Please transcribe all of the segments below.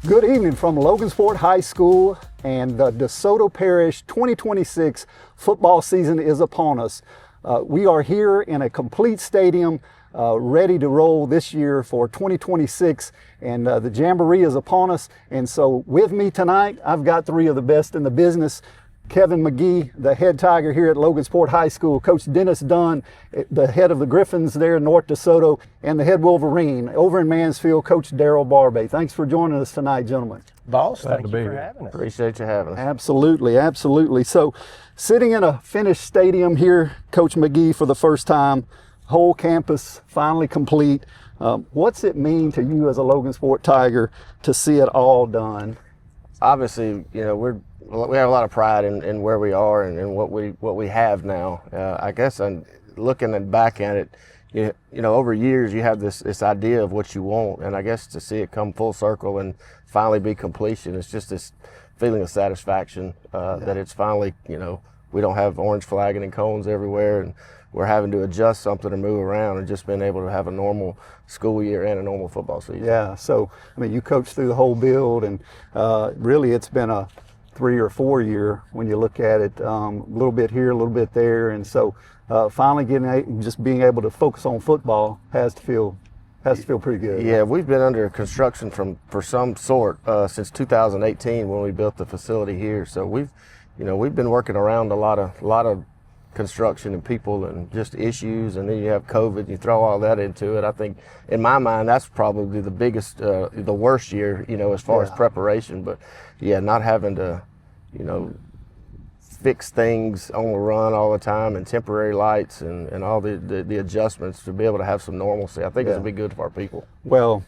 Good evening from Logansport High School, and the DeSoto Parish 2026 football season is upon us. We are here in a complete stadium, ready to roll this year for 2026, and the Jamboree is upon us. And so with me tonight, I've got three of the best in the business. Kevin McGee, the head Tiger here at Logansport High School, Coach Dennis Dunn, the head of the Griffins there, North DeSoto, and the head Wolverine over in Mansfield, Coach Daryl Barbay. Thanks for joining us tonight, gentlemen. Boss, thank you for having us. Appreciate you having us. Absolutely, absolutely. So, sitting in a finished stadium here, Coach McGee, for the first time, whole campus finally complete. What's it mean to you as a Logansport Tiger to see it all done? Obviously, you know, we have a lot of pride in where we are and what we have now. I guess I'm looking back at it, you know, over years you have this idea of what you want, and I guess to see it come full circle and finally be completion, it's just this feeling of satisfaction that it's finally, you know, we don't have orange flagging and cones everywhere, and we're having to adjust something or move around, and just being able to have a normal school year and a normal football season. Yeah, so I mean, you coached through the whole build, and really it's been a 3 or 4 year when you look at it, a little bit here, a little bit there, and so finally just being able to focus on football has to feel pretty good. Yeah, we've been under construction for some sort since 2018 when we built the facility here. So we've been working around a lot of construction and people and just issues, and then you have COVID, you throw all that into it. I think in my mind that's probably the biggest, the worst year, you know, as far as preparation. But yeah, not having to, you know, fix things on the run all the time and temporary lights and all the adjustments to be able to have some normalcy, I think it'll be good for our people. Well,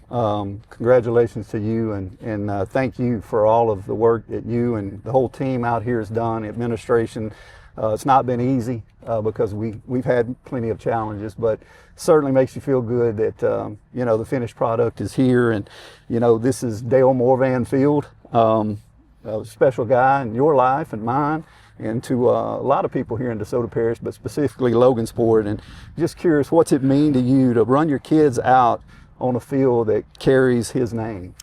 congratulations to you, and thank you for all of the work that you and the whole team out here has done, administration. It's not been easy because we've had plenty of challenges, but certainly makes you feel good that you know, the finished product is here. And you know, this is Dale Morvan Field, a special guy in your life and mine, and to a lot of people here in DeSoto Parish, but specifically Logansport. And just curious, what's it mean to you to run your kids out on a field that carries his name?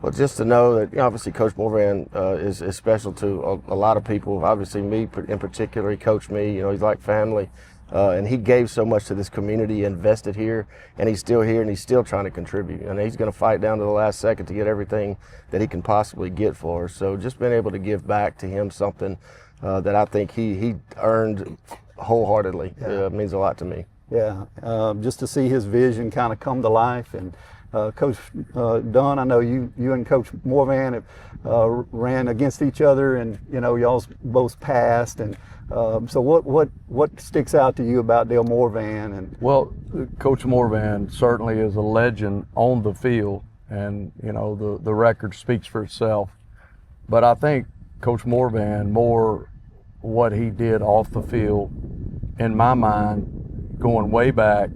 Well, just to know that, you know, obviously Coach Morvan is special to a lot of people. Obviously me in particular, he coached me, you know, he's like family. And he gave so much to this community, invested here, and he's still here, and he's still trying to contribute. And he's going to fight down to the last second to get everything that he can possibly get for us. So just being able to give back to him something that I think he earned wholeheartedly means a lot to me. Yeah, just to see his vision kind of come to life. And Coach Dunn, I know you and Coach Morvan have ran against each other, and you know, y'all's both passed. And so what sticks out to you about Dale Morvan? And well, Coach Morvan certainly is a legend on the field, and you know, the record speaks for itself. But I think Coach Morvan, more what he did off the field, in my mind, going way back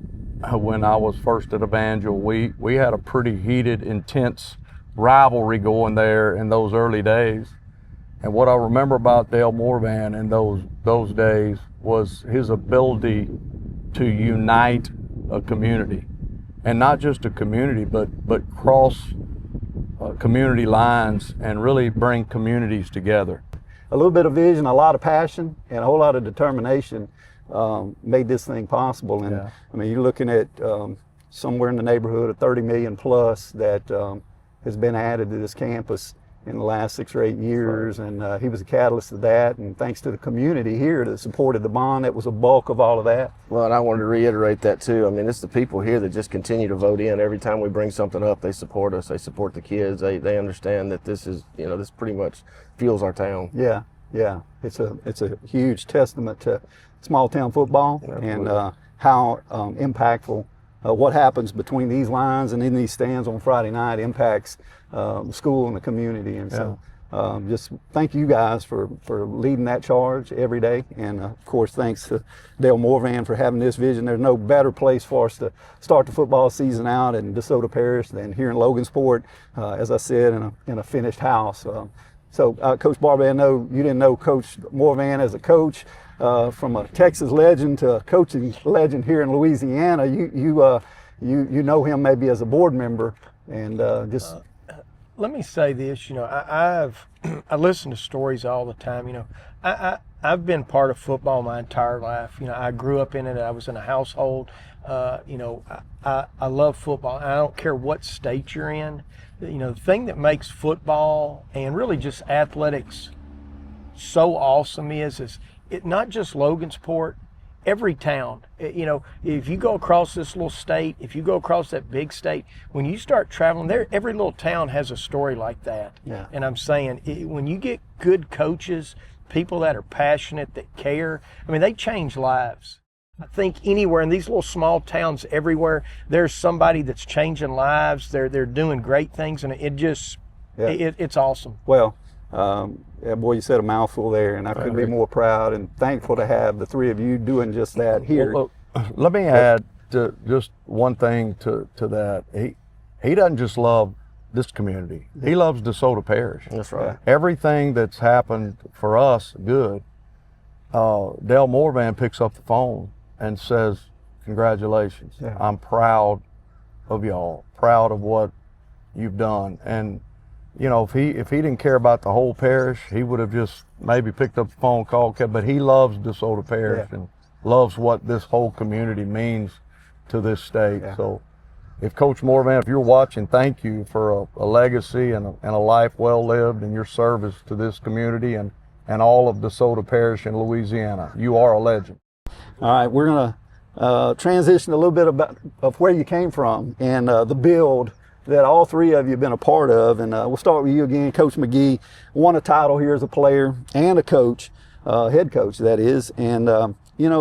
when I was first at Evangel, we had a pretty heated, intense rivalry going there in those early days. And what I remember about Dale Morvan in those days was his ability to unite a community, and not just a community, but cross community lines and really bring communities together. A little bit of vision, a lot of passion, and a whole lot of determination made this thing possible. And I mean, you're looking at somewhere in the neighborhood of 30 million plus that has been added to this campus in the last 6 or 8 years. And he was a catalyst of that, and thanks to the community here that supported the bond, that was a bulk of all of that. Well, and I wanted to reiterate that too. I mean, it's the people here that just continue to vote in. Every time we bring something up, they support us, they support the kids, they understand that this is, you know, this pretty much fuels our town. Yeah, it's a huge testament to small town football. Absolutely. And how impactful what happens between these lines and in these stands on Friday night impacts the school and the community. And so just thank you guys for leading that charge every day. And of course, thanks to Dale Morvan for having this vision. There's no better place for us to start the football season out in DeSoto Parish than here in Logansport, as I said, in a finished house. So Coach Barbay, I know you didn't know Coach Morvan as a coach. From a Texas legend to a coaching legend here in Louisiana, you know him maybe as a board member, and just let me say this. I listen to stories all the time. I've been part of football my entire life. I grew up in it. I was in a household. I love football. I don't care what state you're in. The thing that makes football and really just athletics so awesome is it not just Logansport. Every town, if you go across this little state, if you go across that big state, when you start traveling there, every little town has a story like that. Yeah. And I'm saying, when you get good coaches, people that are passionate, that care, they change lives. I think anywhere in these little small towns, everywhere, there's somebody that's changing lives. They're doing great things, and it's awesome. Well, yeah, boy, you said a mouthful there, and I couldn't be more proud and thankful to have the three of you doing just that here. Well, let me add just one thing to that. He doesn't just love this community. He loves DeSoto Parish. That's right. Everything that's happened for us, good, Dale Morvan picks up the phone and says, congratulations. Yeah. I'm proud of y'all, proud of what you've done. And if he didn't care about the whole parish, he would have just maybe picked up the phone call. But he loves DeSoto Parish and loves what this whole community means to this state. Yeah. So, if Coach Morvan, if you're watching, thank you for a legacy and a life well lived and your service to this community and all of DeSoto Parish in Louisiana. You are a legend. All right, we're gonna transition a little bit of where you came from and the build that all three of you have been a part of. And we'll start with you again. Coach McGee won a title here as a player and a coach, head coach that is. And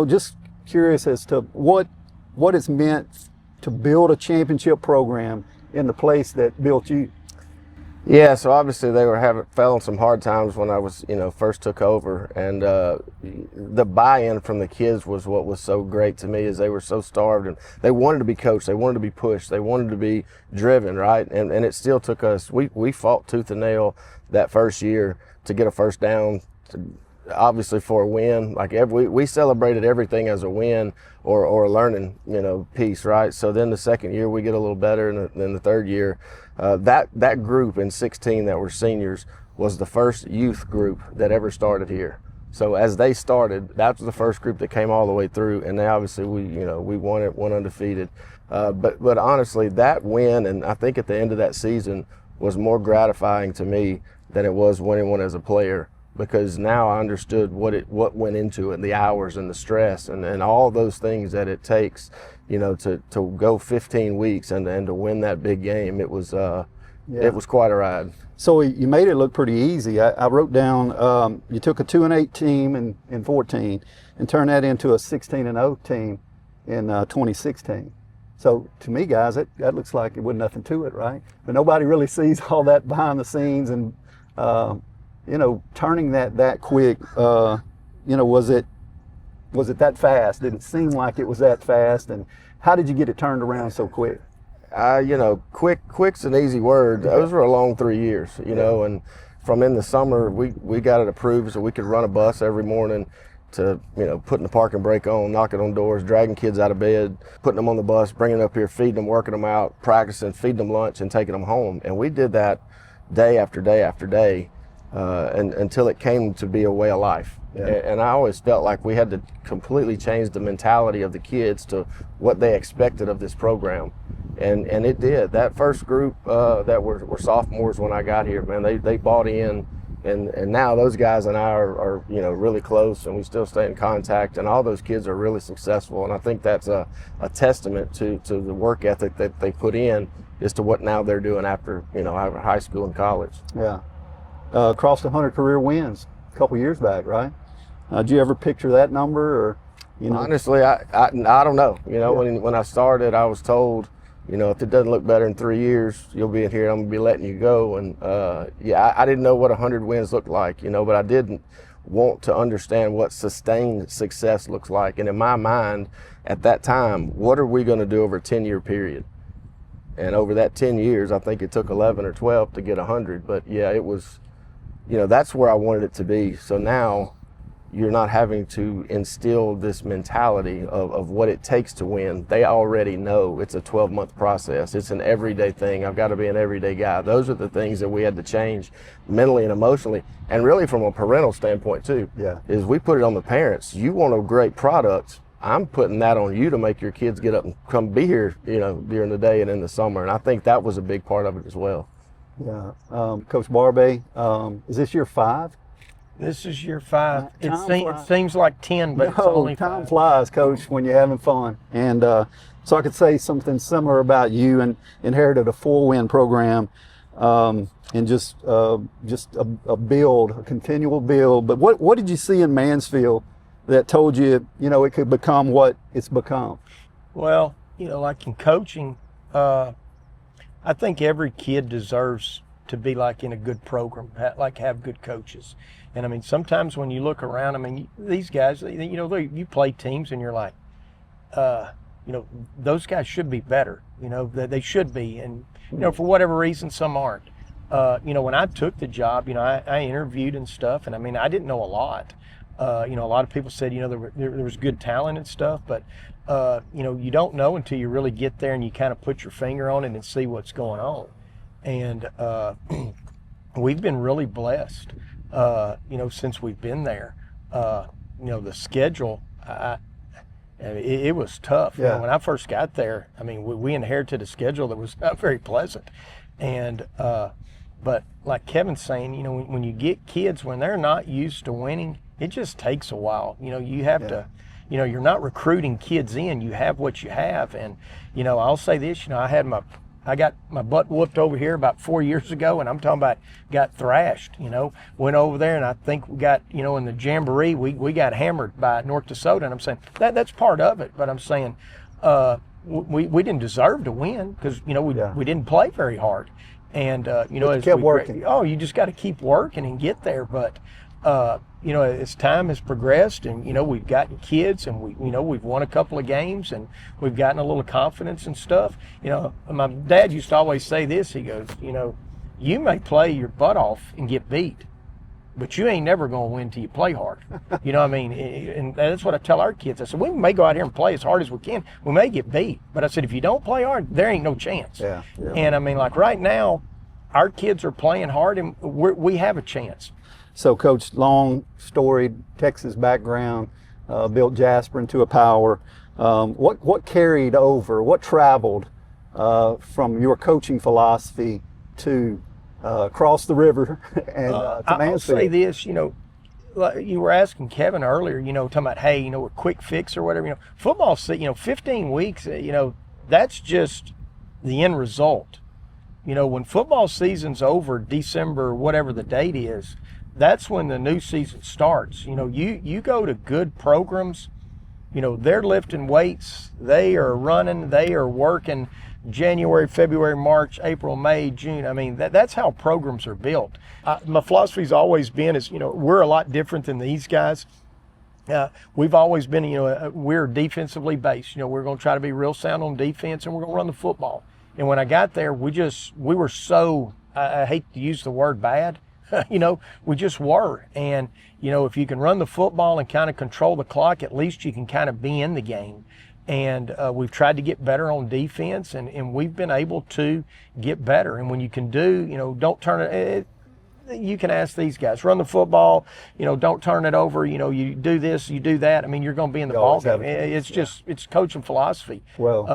just curious as to what it's meant to build a championship program in the place that built you. Yeah, so obviously they were fell on some hard times when I was, first took over, and the buy-in from the kids was what was so great to me, is they were so starved and they wanted to be coached, they wanted to be pushed, they wanted to be driven, right? And it still took us. We fought tooth and nail that first year to get a first down, obviously for a win. Like we celebrated everything as a win or a learning piece, right? So then the second year we get a little better, and then the third year that group in 16 that were seniors was the first youth group that ever started here. So as they started, that was the first group that came all the way through, and they obviously we won it, went undefeated. But honestly, that win, and I think at the end of that season, was more gratifying to me than it was winning one as a player, because now I understood what went into it, the hours and the stress and all those things that it takes, to go 15 weeks and to win that big game. It was quite a ride. So you made it look pretty easy. I wrote down you took a 2-8 team in 14 and turned that into a 16-0 team in 2016. So to me, guys, that looks like it wasn't nothing to it, right? But nobody really sees all that behind the scenes, and turning that quick. Was it that fast? Did it seem like it was that fast? And how did you get it turned around so quick? Quick's an easy word. Those were a long 3 years, and from in the summer, we got it approved so we could run a bus every morning to, putting the parking brake on, knocking on doors, dragging kids out of bed, putting them on the bus, bringing them up here, feeding them, working them out, practicing, feeding them lunch, and taking them home. And we did that day after day after day until it came to be a way of life. Yeah. And I always felt like we had to completely change the mentality of the kids to what they expected of this program. And it did. That first group that were sophomores when I got here, man, they bought in. And now those guys and I are really close, and we still stay in contact, and all those kids are really successful. And I think that's a testament to the work ethic that they put in as to what now they're doing after high school and college. Yeah. Crossed 100 career wins a couple years back, right? Did you ever picture that number, or Honestly, I don't know. When I started, I was told, if it doesn't look better in 3 years, you'll be in here. I'm gonna be letting you go. And I didn't know what 100 wins looked like, but I didn't want to understand what sustained success looks like. And in my mind, at that time, what are we going to do over a 10-year period? And over that 10 years, I think it took 11 or 12 to get 100. But yeah, it was, that's where I wanted it to be. So now, you're not having to instill this mentality of what it takes to win. They already know it's a 12-month process. It's an everyday thing. I've got to be an everyday guy. Those are the things that we had to change mentally and emotionally, and really from a parental standpoint too. Yeah. Is we put it on the parents. You want a great product, I'm putting that on you to make your kids get up and come be here, during the day and in the summer. And I think that was a big part of it as well. Yeah. Coach Barbay, is this year 5? This is year 5. Time It flies. seems like 10, but it's No, only time 5. flies, Coach, when you're having fun. And so I could say something similar about you, and inherited a 4-win program, and just a build, a continual build. But what did you see in Mansfield that told you, it could become what it's become? Well, like in coaching, I think every kid deserves to be like in a good program, have good coaches. And I mean, sometimes when you look around, I mean, these guys, you play teams and you're like, those guys should be better. They should be. And, for whatever reason, some aren't. When I took the job, I interviewed and stuff, and I mean, I didn't know a lot. A lot of people said, there was good talent and stuff, but, you don't know until you really get there and you kind of put your finger on it and see what's going on. And we've been really blessed, since we've been there. The schedule, it was tough. Yeah. When I first got there, I mean, we inherited a schedule that was not very pleasant. And but like Kevin's saying, when you get kids, when they're not used to winning, it just takes a while. You have to, you're not recruiting kids in. You have what you have. And, I'll say this, I got my butt whooped over here about 4 years ago, and I'm talking about got thrashed, went over there, and I think we got, in the Jamboree, we got hammered by North DeSoto, and I'm saying that's part of it, but I'm saying we didn't deserve to win because, we didn't play very hard. And, you kept working. You just got to keep working and get there. But, as time has progressed and, we've gotten kids and we've won a couple of games and we've gotten a little confidence and stuff. My dad used to always say this, he goes, you may play your butt off and get beat, but you ain't never going to win till you play hard. You know what I mean? And that's what I tell our kids. I said, we may go out here and play as hard as we can. We may get beat. But I said, if you don't play hard, there ain't no chance. Yeah. And I mean, like right now, our kids are playing hard and we have a chance. So, Coach, long storied Texas background, built Jasper into a power. What carried over, what traveled from your coaching philosophy to across the river and to Mansfield? I'll say this, like you were asking Kevin earlier, talking about, hey, a quick fix or whatever, football, 15 weeks, that's just the end result. When football season's over, December, whatever the date is, that's when the new season starts. You go to good programs, they're lifting weights, they are running, they are working January, February, March, April, May, June. I mean, that's how programs are built. My philosophy's always been is, we're a lot different than these guys. We've always been, we're defensively based. We're going to try to be real sound on defense and we're going to run the football. And when I got there, we were so, I hate to use the word bad, we just were. And, if you can run the football and kind of control the clock, at least you can kind of be in the game. And we've tried to get better on defense, and we've been able to get better. And when you can do, don't turn it, you can ask these guys, run the football, don't turn it over, you do this, you do that. I mean, you're going to be in the ball game. It's coaching philosophy. Well,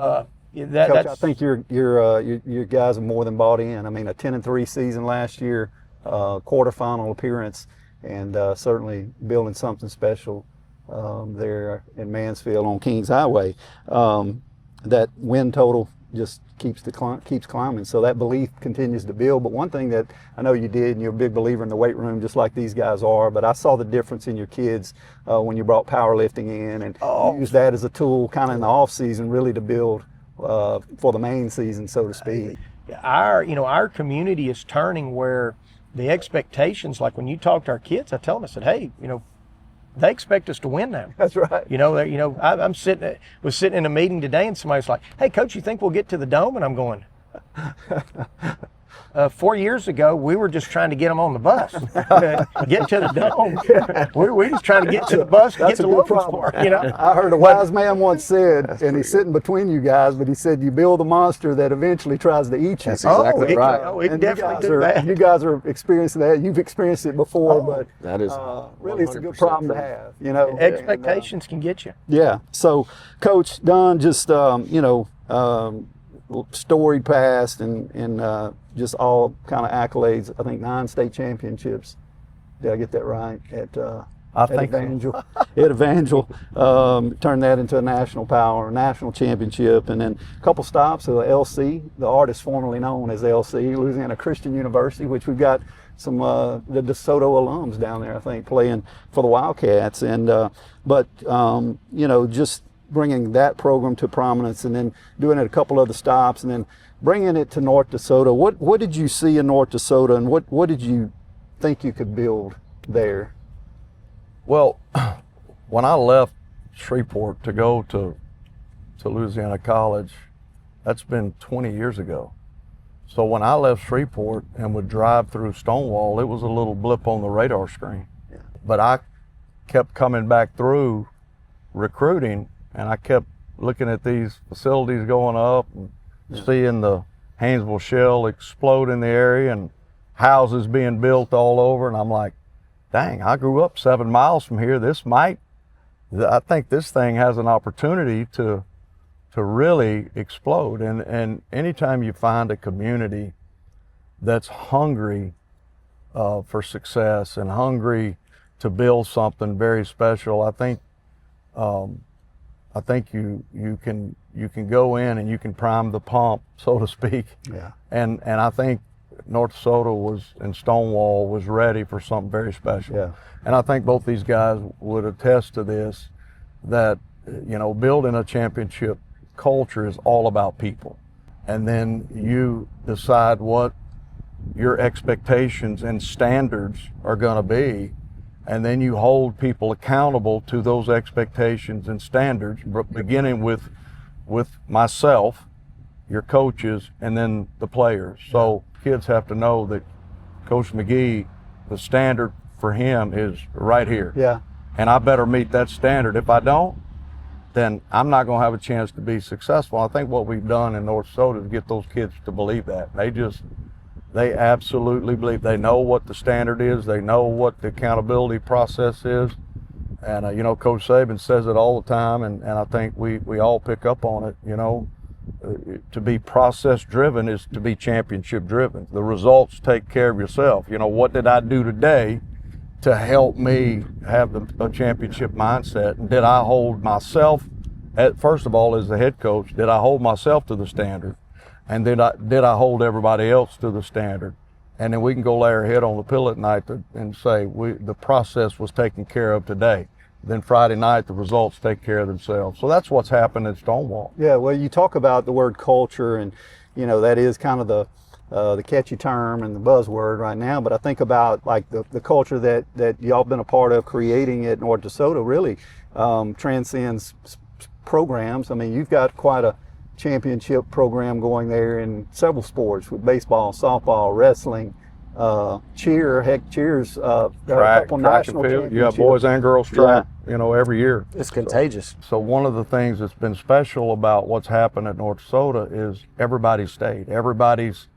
Coach, I think your guys have more than bought in. I mean, a 10-3 season last year, quarterfinal appearance, and certainly building something special there in Mansfield on Kings Highway. That win total just keeps climbing, so that belief continues to build. But one thing that I know you did, and you're a big believer in the weight room, just like these guys are, but I saw the difference in your kids when you brought powerlifting in and used that as a tool kind of in the off season really to build for the main season, so to speak. Our community is turning where the expectations, like when you talk to our kids, I tell them, I said, hey, they expect us to win now. That's right. I was sitting in a meeting today and somebody's like, hey, Coach, you think we'll get to the Dome? And I'm going, 4 years ago, we were just trying to get them on the bus, get to the dome. We're just trying to get to the bus, get to Logansport, you know. I heard a wise man once said, and he's sitting between you guys, but he said you build a monster that eventually tries to eat you. That's exactly right. It And definitely did that. you guys are experiencing that. You've experienced it before, but That is really it's a good 100% problem to true. have. You know, Expectations can get you. Yeah. So, Coach Dunn, just storied past and just all kind of accolades. I think 9 state championships. Did I get that right? I think so. Evangel. At Evangel, turned that into a national power, national championship, and then a couple stops at LC, the artist formerly known as LC, Louisiana Christian University, which we've got some the DeSoto alums down there, I think, playing for the Wildcats, and just bringing that program to prominence, and then doing it a couple other stops, and then bringing it to North DeSoto. What did you see in North DeSoto, and what did you think you could build there? Well, when I left Shreveport to go to Louisiana College, that's been 20 years ago. So when I left Shreveport and would drive through Stonewall, it was a little blip on the radar screen. Yeah. But I kept coming back through recruiting, and I kept looking at these facilities going up and seeing the Haynesville Shell explode in the area and houses being built all over, and I'm like, dang, I grew up 7 miles from here. I think this thing has an opportunity to really explode. And anytime you find a community that's hungry for success and hungry to build something very special, I think you can go in and you can prime the pump, so to speak. Yeah. And I think North DeSoto and Stonewall was ready for something very special. Yeah. And I think both these guys would attest to this, that, building a championship culture is all about people. And then you decide what your expectations and standards are going to be, and then you hold people accountable to those expectations and standards, beginning with myself, your coaches, and then the players. So kids have to know that Coach McGee, the standard for him is right here. Yeah. And I better meet that standard. If I don't, then I'm not going to have a chance to be successful. I think what we've done in North DeSoto is get those kids to believe that. They absolutely believe. They know what the standard is. They know what the accountability process is. And, Coach Saban says it all the time, and I think we all pick up on it, To be process driven is to be championship driven. The results take care of yourself. What did I do today to help me have a championship mindset? And did I hold myself, first of all, as the head coach, did I hold myself to the standard? And did I hold everybody else to the standard? And then we can go lay our head on the pillow at night and say the process was taken care of today. Then Friday night, the results take care of themselves. So that's what's happened at Stonewall. Yeah, well, you talk about the word culture, and that is kind of the catchy term and the buzzword right now. But I think about like the culture that y'all been a part of creating at North DeSoto really transcends programs. I mean, you've got quite a championship program going there in several sports with baseball, softball, wrestling. Cheers, track and field. You have boys and girls track, every year. It's contagious. So one of the things that's been special about what's happened at North DeSoto is everybody's stayed. Everybody's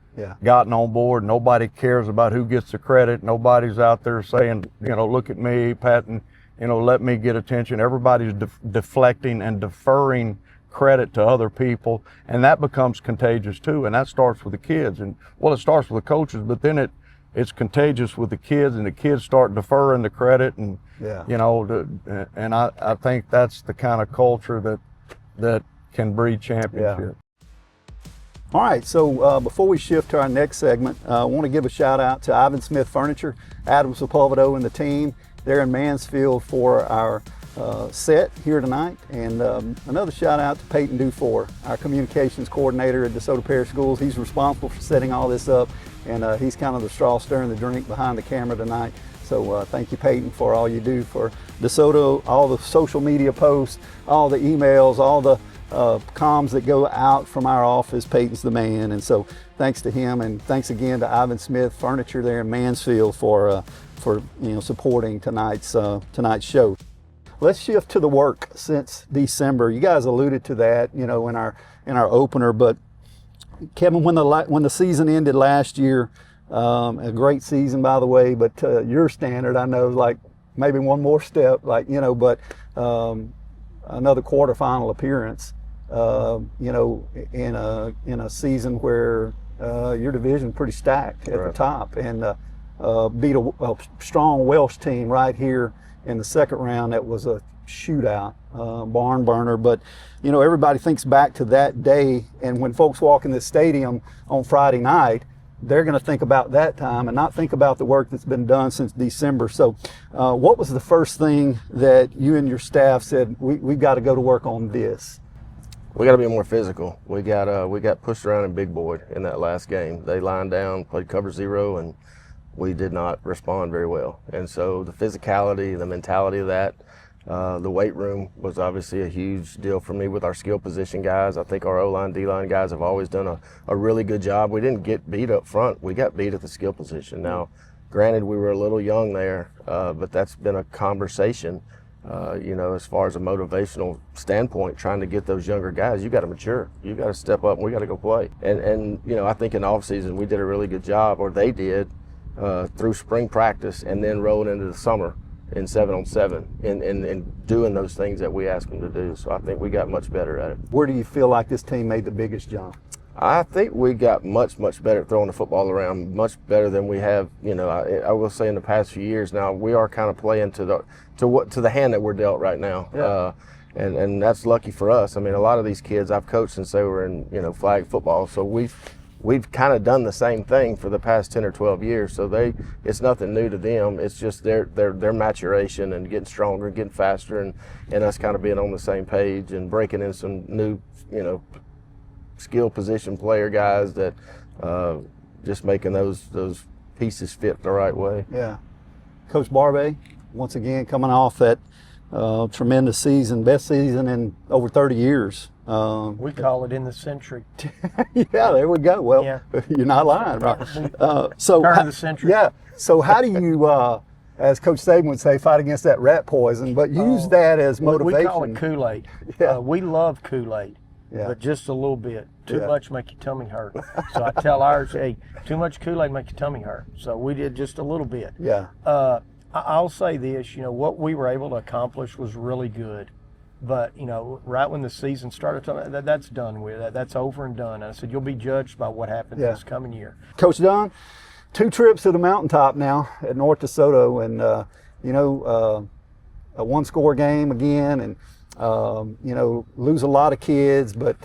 gotten on board. Nobody cares about who gets the credit. Nobody's out there saying, look at me, patting, let me get attention. Everybody's deflecting and deferring credit to other people, and that becomes contagious too. And that starts with the kids. And it starts with the coaches, but then it's contagious with the kids, and the kids start deferring the credit, and and I think that's the kind of culture that can breed championship. All right, so before we shift to our next segment, I want to give a shout out to Ivan Smith Furniture, Adam Sepulvedo and the team. They're in Mansfield for our set here tonight, and another shout out to Peyton Dufour, our communications coordinator at DeSoto Parish Schools. He's responsible for setting all this up, and he's kind of the straw stirring the drink behind the camera tonight. So thank you, Peyton, for all you do for DeSoto, all the social media posts, all the emails, all the comms that go out from our office. Peyton's the man, and so thanks to him, and thanks again to Ivan Smith Furniture there in Mansfield for supporting tonight's show. Let's shift to the work since December. You guys alluded to that, in our opener, but Kevin, when the season ended last year, a great season by the way, but to your standard, I know like maybe one more step, but another quarterfinal appearance, in a season where your division pretty stacked at the top, and beat a strong Welsh team right here in the second round. That was a shootout, barn burner. But everybody thinks back to that day, and when folks walk in the stadium on Friday night, they're going to think about that time and not think about the work that's been done since December. So what was the first thing that you and your staff said, we've got to go to work on this? We got to be more physical. We got pushed around in big boy in that last game. They lined down, played cover zero, and we did not respond very well. And so the physicality, the mentality of that, the weight room was obviously a huge deal for me with our skill position guys. I think our O-line, D-line guys have always done a really good job. We didn't get beat up front. We got beat at the skill position. Now, granted, we were a little young there, but that's been a conversation, as far as a motivational standpoint, trying to get those younger guys. You got to mature. You got to step up, and we got to go play. And I think in the offseason we did a really good job, or they did, through spring practice and then rolled into the summer in 7-on-7 and doing those things that we asked them to do. So I think we got much better at it. Where do you feel like this team made the biggest jump? I think we got much better at throwing the football around, much better than we have. I will say in the past few years now, we are kind of playing to the hand that we're dealt right now. Yeah. And that's lucky for us. I mean, a lot of these kids I've coached since they were in flag football, so we've kind of done the same thing for the past 10 or 12 years. So it's nothing new to them. It's just their maturation and getting stronger and getting faster, and us kind of being on the same page and breaking in some new, skill position player guys that just making those pieces fit the right way. Yeah. Coach Barbay, once again, coming off that tremendous season, best season in over 30 years. We call it in the century. Yeah, there we go. Well, yeah. You're not lying, right? Turn of the century. Yeah. So how do you, as Coach Saban would say, fight against that rat poison, but use that as motivation? We call it Kool-Aid. Yeah. We love Kool-Aid, but just a little bit. Too much make your tummy hurt. So I tell ours, hey, too much Kool-Aid make your tummy hurt. So we did just a little bit. Yeah. I'll say this, what we were able to accomplish was really good. But, right when the season started, that's done with. That's over and done. And I said, you'll be judged by what happens this coming year. Coach Don, 2 trips to the mountaintop now at North DeSoto, and, a 1-score game again, and, lose a lot of kids. But,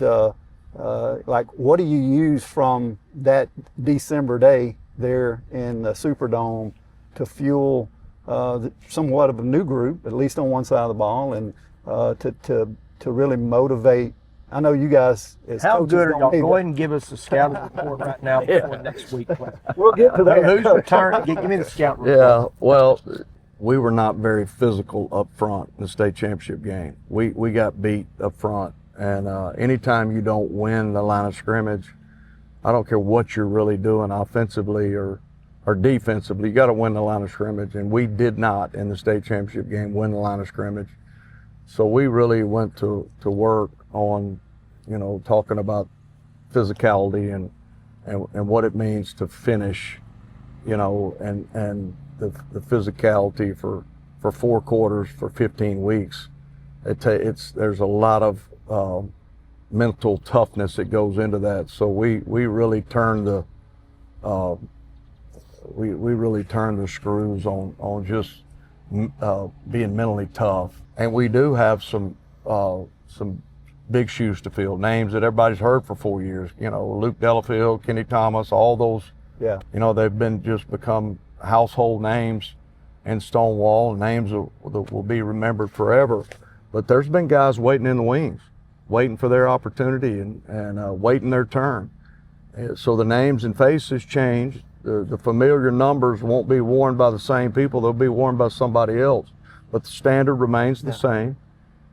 what do you use from that December day there in the Superdome to fuel somewhat of a new group, at least on one side of the ball, and to really motivate? I know you guys as How coaches good are don't y'all? need Go that. ahead and give us the scouting report right now before next week. We'll get to that. Who's returning? Give me the scout report. Yeah, well, we were not very physical up front in the state championship game. We got beat up front, and anytime you don't win the line of scrimmage, I don't care what you're really doing offensively or defensively, you got to win the line of scrimmage, and we did not in the state championship game win the line of scrimmage. So we really went to work on, talking about physicality and what it means to finish, and the physicality for 4 quarters for 15 weeks. There's a lot of mental toughness that goes into that. So we really turned the we really turned the screws on just being mentally tough. And we do have some big shoes to fill, names that everybody's heard for 4 years. Luke Delafield, Kenny Thomas, all those. Yeah. They've become household names in Stonewall, names that will be remembered forever. But there's been guys waiting in the wings, waiting for their opportunity and waiting their turn. So the names and faces change. The familiar numbers won't be worn by the same people. They'll be worn by somebody else. But the standard remains the same.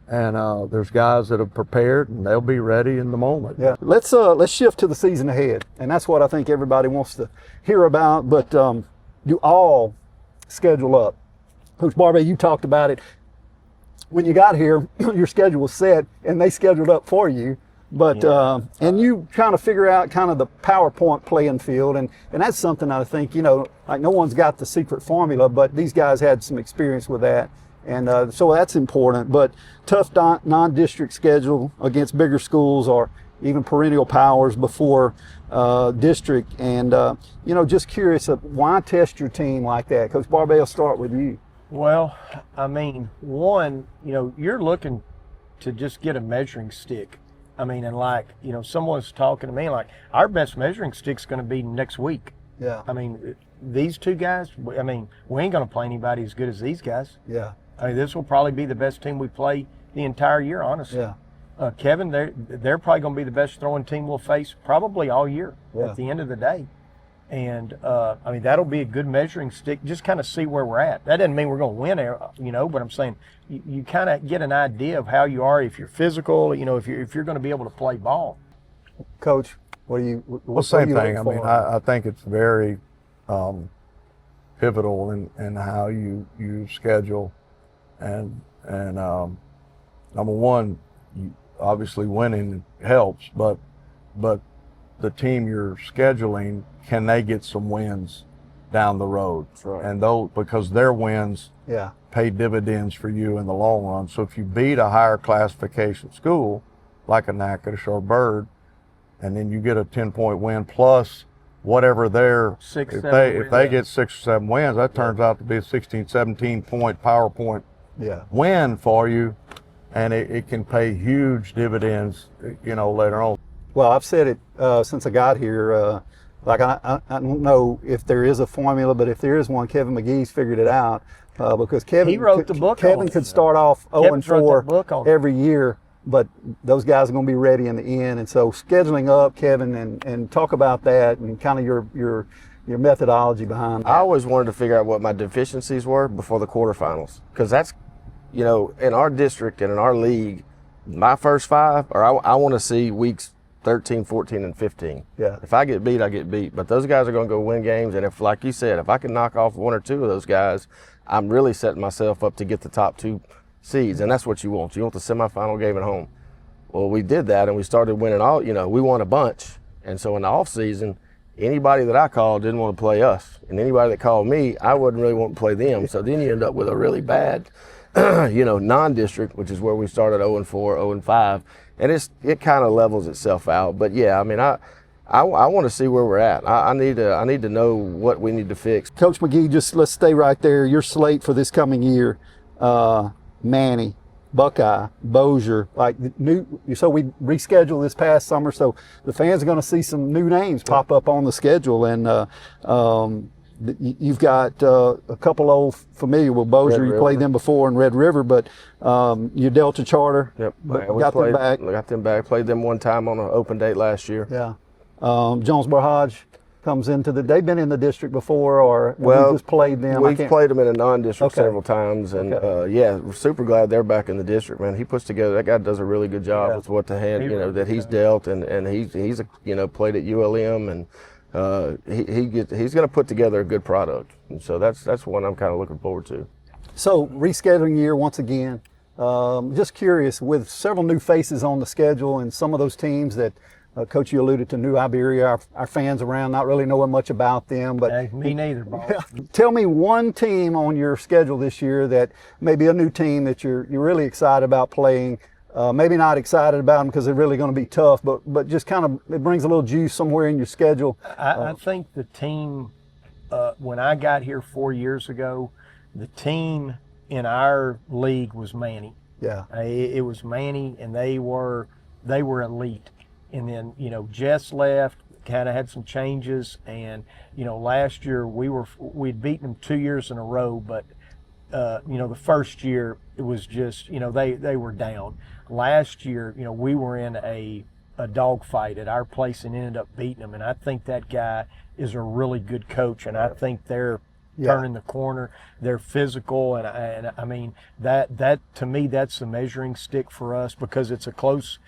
and there's guys that have prepared and they'll be ready in the moment. Yeah, let's shift to the season ahead, and that's what I think everybody wants to hear about. But you all schedule up. Coach Barbie, you talked about it when you got here. Your schedule was set, and they scheduled up for you. But and you trying to figure out kind of the PowerPoint playing field, and that's something I think, like no one's got the secret formula, but these guys had some experience with that, and so that's important. But tough non-district schedule against bigger schools or even perennial powers before district, and just curious, why test your team like that? Coach Barbie, I'll start with you. Well, I mean, one, you're looking to just get a measuring stick. I mean, and someone's talking to me like, our best measuring stick's going to be next week. Yeah. I mean, these two guys, we ain't going to play anybody as good as these guys. Yeah. I mean, this will probably be the best team we play the entire year, honestly. Yeah. Kevin, they're probably going to be the best throwing team we'll face probably all year at the end of the day. And, I mean, that'll be a good measuring stick, just kind of see where we're at. That doesn't mean we're going to win, but I'm saying you kind of get an idea of how you are, if you're physical, if you're going to be able to play ball. Coach, what Same thing. I mean, I think it's very pivotal in how you schedule. And number one, obviously winning helps, but the team you're scheduling, can they get some wins down the road? That's right. And because their wins pay dividends for you in the long run. So if you beat a higher classification school like a Natchitoches or Bird, and then you get a 10-point win plus whatever their if they get 6 or 7 wins, that turns out to be a 16, 17-point PowerPoint win for you, and it can pay huge dividends, later on. Well, I've said it since I got here. I don't know if there is a formula, but if there is one, Kevin McGee's figured it out. Because Kevin, he wrote the book. Kevin could start off 0-4 every year, but those guys are going to be ready in the end. And so scheduling up, Kevin, and talk about that and kind of your methodology behind that. I always wanted to figure out what my deficiencies were before the quarterfinals, because that's, in our district and in our league, my first 5, or I want to see weeks 13, 14, and 15. Yeah. If I get beat, I get beat. But those guys are going to go win games, and if, like you said, if I can knock off 1 or 2 of those guys, I'm really setting myself up to get the top 2 seeds, and that's what you want. You want the semifinal game at home. Well, we did that, and we started winning all. We won a bunch, and so in the off season, anybody that I called didn't want to play us, and anybody that called me, I wouldn't really want to play them. So then you end up with a really bad, non-district, which is where we started 0-4, 0-5. And it kind of levels itself out. But yeah, I mean, I want to see where we're at. I need to know what we need to fix. Coach McGee, just let's stay right there. Your slate for this coming year: Manny, Buckeye, Bossier. So we rescheduled this past summer, so the fans are going to see some new names pop up on the schedule, and you've got a couple old familiar with Bossier. You played them before in Red River, but your Delta Charter. Yep, got them back. Got them back. Played them one time on an open date last year. Yeah. Jonesboro Hodge comes into they've been in the district before, or we just played them? We've played them in a non-district several times, and we're super glad they're back in the district, man. He puts together, that guy does a really good job with what the hand, that he's dealt, and he's played at ULM, and he's going to put together a good product, and so that's one I'm kind of looking forward to. So rescheduling year once again. Just curious, with several new faces on the schedule and some of those teams that Coach, you alluded to New Iberia, our fans around not really knowing much about them, but hey, me neither, boss. Tell me one team on your schedule this year that maybe a new team that you're really excited about playing. Maybe not excited about them because they're really going to be tough, but just kind of it brings a little juice somewhere in your schedule. I think the team, when I got here 4 years ago, the team in our league was Manny. Yeah, it was Manny, and they were elite. And then Jess left, kind of had some changes, and last year we'd beaten them 2 years in a row, but the first year it was just they were down. Last year we were in a dogfight at our place and ended up beating them, and I think that guy is a really good coach, and I think they're turning the corner. They're physical, and I mean that to me, that's the measuring stick for us, because it's a close,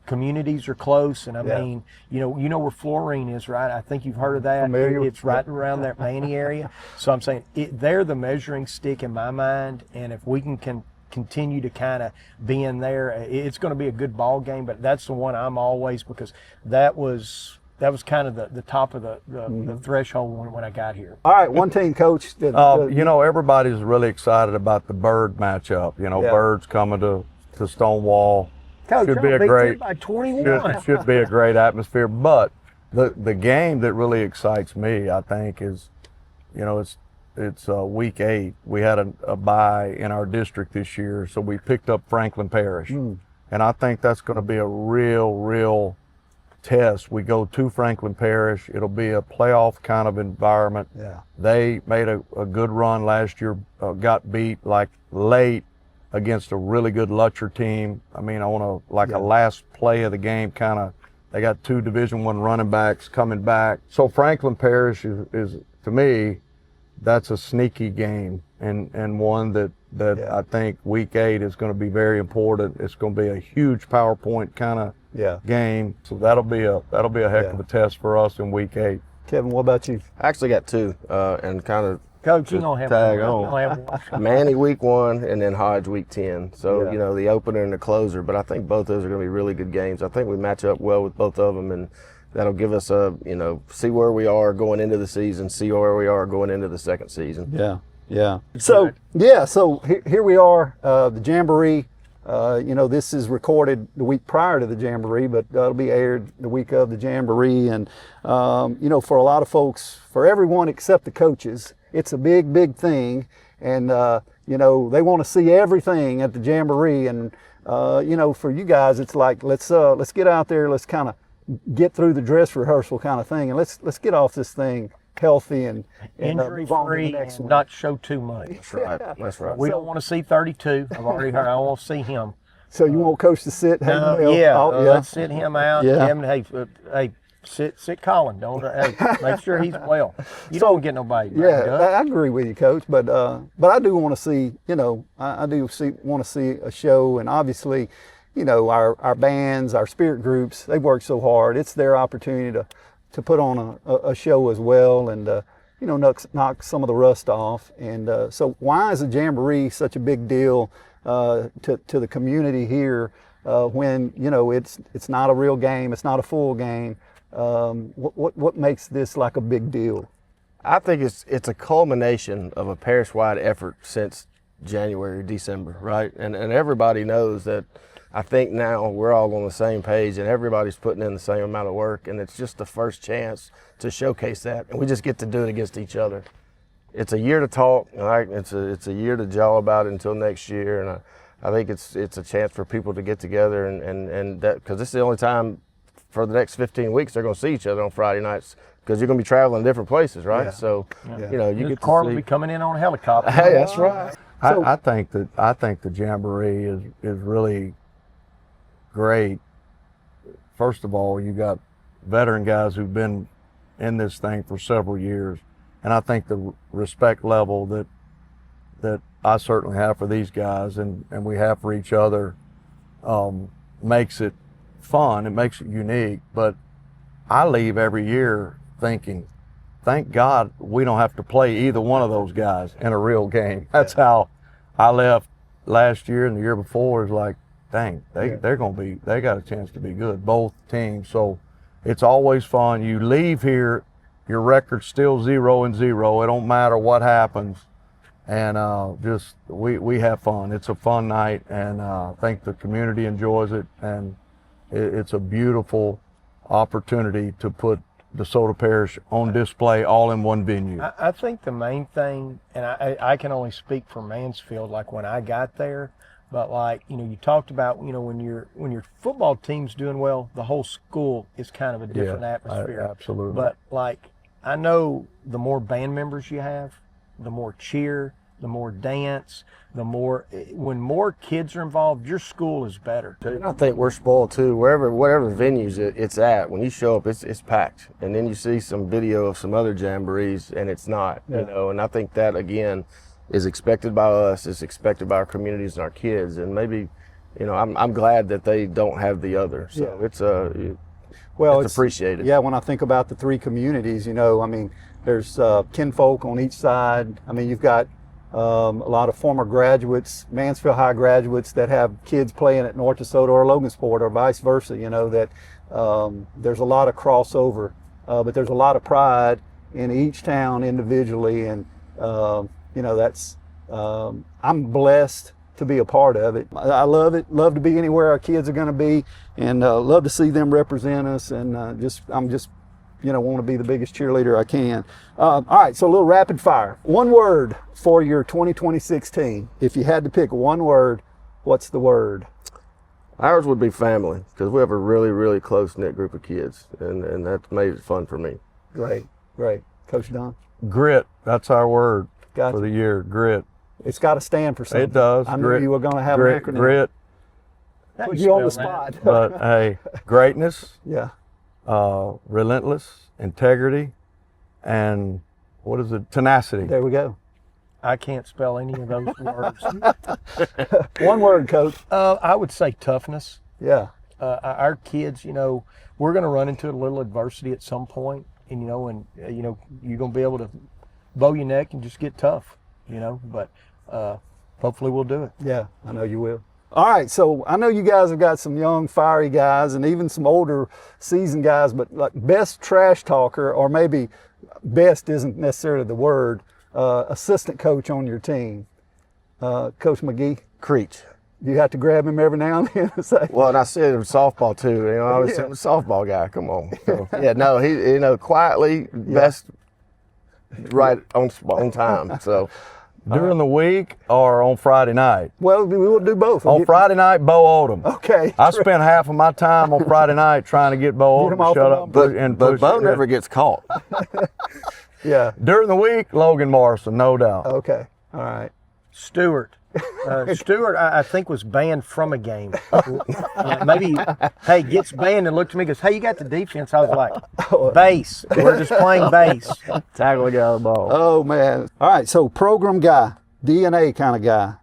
communities are close, and I mean, you know where Florine is, right? I think you've heard of that. It's right around that Manny area. So I'm saying they're the measuring stick in my mind, and if we can continue to kind of be in there, it's going to be a good ball game. But that's the one I'm always, because that was kind of the top of the threshold when I got here. All right, one team, Coach. You know, everybody's really excited about the Bird matchup. You know, Birds coming to Stonewall. Coach, should be a great by 21. should be a great atmosphere. But the game that really excites me, I think, is, you know, it's week 8. We had a bye in our district this year, so we picked up Franklin Parish, and I think that's going to be a real test. We go to Franklin Parish. It'll be a playoff kind of environment. Yeah. They made a good run last year, got beat like late against a really good Lutcher team. I mean, on a last play of the game kind of, they got 2 Division I running backs coming back. So Franklin Parish is to me, that's a sneaky game, and one that I think week 8 is going to be very important. It's going to be a huge PowerPoint kind of game. So that'll be a heck of a test for us in week 8. Kevin, what about you? I actually got 2, and kind of Coach, you don't have tag one. Manny week 1 and then Hodge week 10. So, you know, the opener and the closer. But I think both those are going to be really good games. I think we match up well with both of them, and that'll give us see where we are going into the season, see where we are going into the second season. Yeah. So here we are, the Jamboree. You know, this is recorded the week prior to the Jamboree, but it'll be aired the week of the Jamboree. And, you know, for a lot of folks, for everyone except the coaches, it's a big thing. And, you know, they want to see everything at the Jamboree. And, you know, for you guys, it's like, let's get out there, let's kind of get through the dress rehearsal kind of thing, and let's get off this thing healthy and injury free, and not show too much. That's right. That's right. We don't want to see 32. I've already heard. I want to see him. So you want Coach to sit? Let's sit him out. Kevin, hey, sit Colin. Don't make sure he's well. You don't get nobody. I agree with you, Coach. But I do want to see. You know, I want to see a show, and obviously, you know, our bands, our spirit groups, they've worked so hard. It's their opportunity to put on a show as well, and you know, knock some of the rust off. And so why is the Jamboree such a big deal to the community here when, you know, it's not a real game, it's not a full game? What makes this like a big deal? I think it's a culmination of a parish-wide effort since January, December, right? And everybody knows that. I think now we're all on the same page, and everybody's putting in the same amount of work, and it's just the first chance to showcase that, and we just get to do it against each other. It's a year to talk, right? It's a year to jaw about it until next year, and I think it's a chance for people to get together, and that, because this is the only time for the next 15 weeks they're going to see each other on Friday nights, because you're going to be traveling to different places, right? So, you know, you get Corley will be coming in on a helicopter. Hey, that's right. So, I think the Jamboree is really great. First of all, you got veteran guys who've been in this thing for several years, and I think the respect level that I certainly have for these guys and we have for each other makes it fun. It makes it unique. But I leave every year thinking, thank God we don't have to play either one of those guys in a real game. That's how I left last year and the year before. Is like, dang, they got a chance to be good, both teams. So it's always fun. You leave here, your record's still 0-0. It don't matter what happens, and just we have fun. It's a fun night, and I think the community enjoys it, and it's a beautiful opportunity to put DeSoto Parish on display all in one venue. I think the main thing, and I can only speak for Mansfield, like when I got there, but like, you know, you talked about, you know, when your football team's doing well, the whole school is kind of a different atmosphere. Absolutely. But like, I know the more band members you have, the more cheer, the more dance, when more kids are involved, your school is better. I think we're spoiled too. Whatever venues it's at, when you show up, it's packed. And then you see some video of some other jamborees, and it's not. Yeah. You know, and I think that again is expected by us, is expected by our communities and our kids. And maybe, you know, I'm glad that they don't have the other. So Well, it's appreciated. Yeah, when I think about the three communities, you know, I mean, there's kinfolk on each side. I mean, you've got a lot of former graduates, Mansfield High graduates that have kids playing at North DeSoto or Logansport or vice versa, you know, that there's a lot of crossover, but there's a lot of pride in each town individually. And, you know, that's, I'm blessed to be a part of it. I love it, love to be anywhere our kids are going to be, and love to see them represent us. And I'm just, you know, want to be the biggest cheerleader I can. All right, so a little rapid fire. One word for your 2026 team. If you had to pick one word, what's the word? Ours would be family, because we have a really, really close-knit group of kids, and that made it fun for me. Great. Coach Don? Grit. That's our word Gotcha. for the year. Grit. It's got to stand for something. It does. I knew Grit. you were going to have Grit. an acronym. Grit. Put you on the spot. But hey, greatness, Yeah. relentless, integrity, and what is it? Tenacity. There we go. I can't spell any of those words. One word, Coach. I would say toughness. Yeah. Our kids, you know, we're going to run into a little adversity at some point, and you know, you're going to be able to bow your neck and just get tough, you know. But hopefully, we'll do it. Yeah, I know you will. All right, so I know you guys have got some young, fiery guys and even some older, seasoned guys, but like best trash talker, or maybe best isn't necessarily the word, assistant coach on your team, Coach McGee. Creech. You have to grab him every now and then and say, Well, and I said it was softball too. You know, I was a softball guy. Come on. So, yeah, no, he, you know, quietly, best, right on time. So. During the week or on Friday night? well, we will do both. On Friday night, Bo Oldham. Okay. I spent half of my time on Friday night trying to get Bo Get him Oldham off to shut the up number. and But push Bo it. never gets caught. Yeah. During the week, Logan Morrison, no doubt. Okay. All right. Stewart. Stewart, I think, was banned from a game. Maybe, hey, gets banned and looked at me and goes, hey, you got the defense? I was like, base. We're just playing base. Tackle the guy on the ball. Oh, man. All right, so program guy, DNA kind of guy.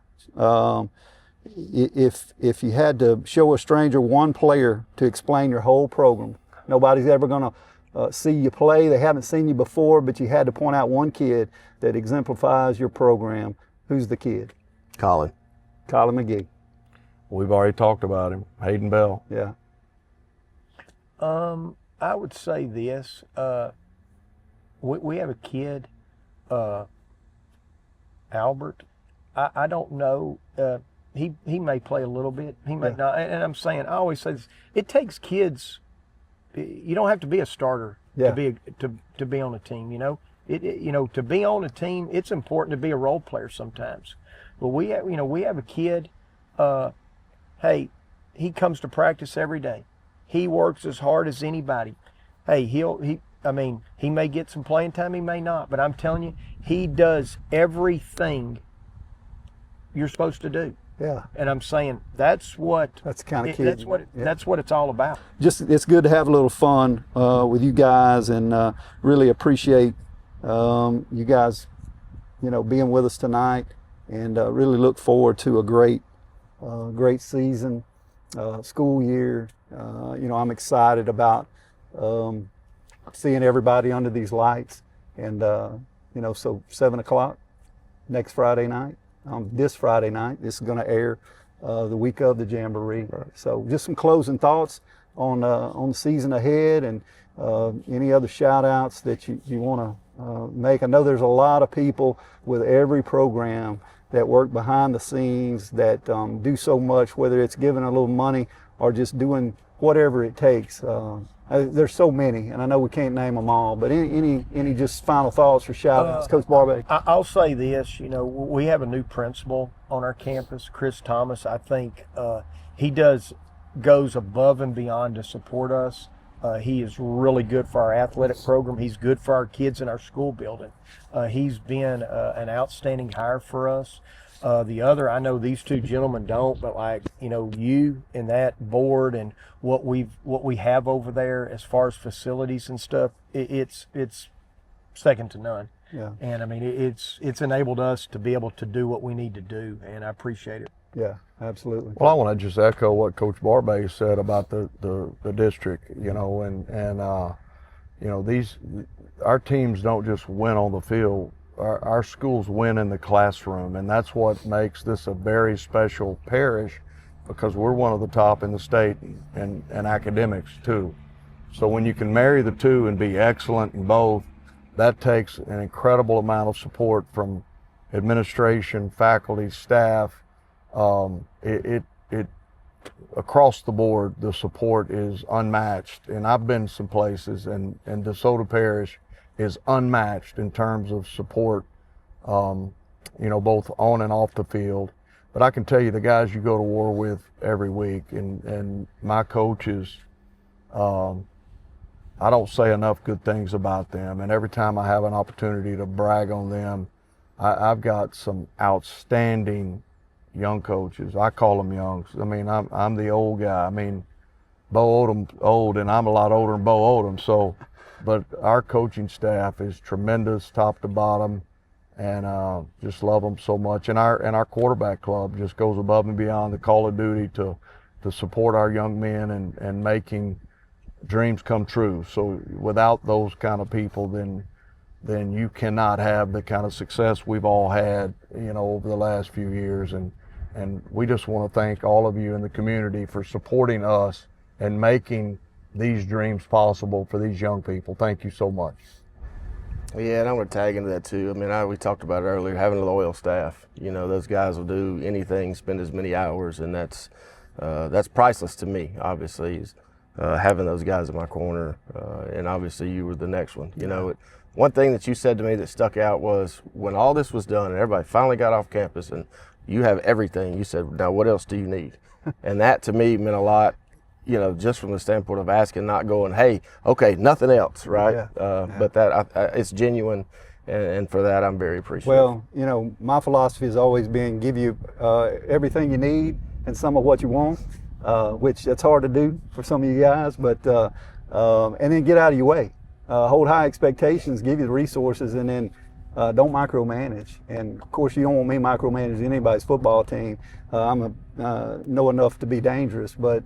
If you had to show a stranger one player to explain your whole program, nobody's ever going to see you play. They haven't seen you before, but you had to point out one kid that exemplifies your program. Who's the kid? Colin. Colin McGee. We've already talked about him. Hayden Bell. Yeah. I would say this. We have a kid, Albert. I don't know. He may play a little bit. He may not. And I'm saying, I always say this. It takes kids. You don't have to be a starter to be on a team. You know, you know, to be on a team, it's important to be a role player sometimes. But we have a kid. Hey, he comes to practice every day. He works as hard as anybody. Hey, he may get some playing time, he may not, but I'm telling you, he does everything you're supposed to do. Yeah. And I'm saying that's the kind of kid. That's what it's all about. Just, it's good to have a little fun with you guys, and really appreciate you guys, you know, being with us tonight, and really look forward to a great season, school year. You know, I'm excited about seeing everybody under these lights, and you know, so 7 o'clock next Friday night. This Friday night, this is going to air the week of the Jamboree. Right. So, just some closing thoughts on the season ahead, and any other shout outs that you want to make. I know there's a lot of people with every program that work behind the scenes that do so much, whether it's giving a little money or just doing whatever it takes. There's so many, and I know we can't name them all, but any just final thoughts or shout outs, Coach Barbeck? I'll say this, you know, we have a new principal on our campus, Chris Thomas. I think he goes above and beyond to support us. He is really good for our athletic program. He's good for our kids in our school building. He's been an outstanding hire for us. The other, I know these two gentlemen don't, but like, you know, you and that board and what we have over there as far as facilities and stuff, it's second to none. Yeah. And I mean, it's enabled us to be able to do what we need to do, and I appreciate it. Yeah, absolutely. Well, I want to just echo what Coach Barbay said about the district, you know, and you know, our teams don't just win on the field. Our schools win in the classroom, and that's what makes this a very special parish, because we're one of the top in the state in academics too. So when you can marry the two and be excellent in both, that takes an incredible amount of support from administration, faculty, staff. It across the board, the support is unmatched. And I've been some places, and DeSoto Parish is unmatched in terms of support, you know, both on and off the field. But I can tell you, the guys you go to war with every week, and my coaches, I don't say enough good things about them. And every time I have an opportunity to brag on them, I've got some outstanding young coaches. I call them youngs. I mean, I'm the old guy. I mean, Bo Odom's old, and I'm a lot older than Bo Odom. So, but our coaching staff is tremendous, top to bottom, and just love them so much. And our quarterback club just goes above and beyond the call of duty to support our young men and making dreams come true. So without those kind of people, then you cannot have the kind of success we've all had, you know, over the last few years. And we just want to thank all of you in the community for supporting us and making these dreams possible for these young people. Thank you so much. Yeah, and I'm going to tag into that too. I mean, we talked about it earlier, having a loyal staff. You know, those guys will do anything, spend as many hours, and that's priceless to me, obviously, is having those guys in my corner. And obviously you were the next one. You know, one thing that you said to me that stuck out was when all this was done and everybody finally got off campus and you have everything, you said, now what else do you need? And that to me meant a lot, you know, just from the standpoint of asking, not going, hey, okay, nothing else, right? Yeah. But that it's genuine, and for that I'm very appreciative. Well, you know, my philosophy has always been give you everything you need and some of what you want, which it's hard to do for some of you guys, but and then get out of your way. Hold high expectations, give you the resources, and then don't micromanage. And of course, you don't want me micromanaging anybody's football team. I'm know enough to be dangerous, but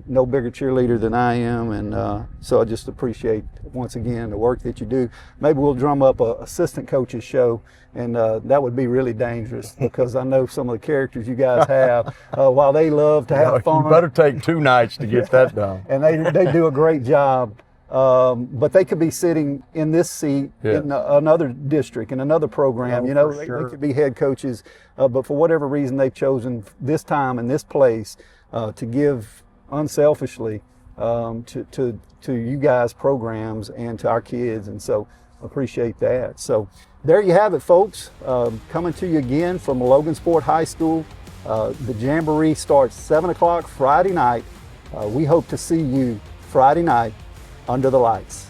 no bigger cheerleader than I am, and so I just appreciate once again the work that you do. Maybe we'll drum up a assistant coaches show, and that would be really dangerous because I know some of the characters you guys have. While they love to have fun, you better take 2 nights to get that done. And they do a great job. But they could be sitting in this seat in another district, in another program. You know, they could be head coaches, but for whatever reason they've chosen this time and this place to give unselfishly to you guys' programs and to our kids, and so appreciate that. So there you have it, folks. Coming to you again from Logansport High School. The Jamboree starts 7 o'clock Friday night. We hope to see you Friday night under the lights.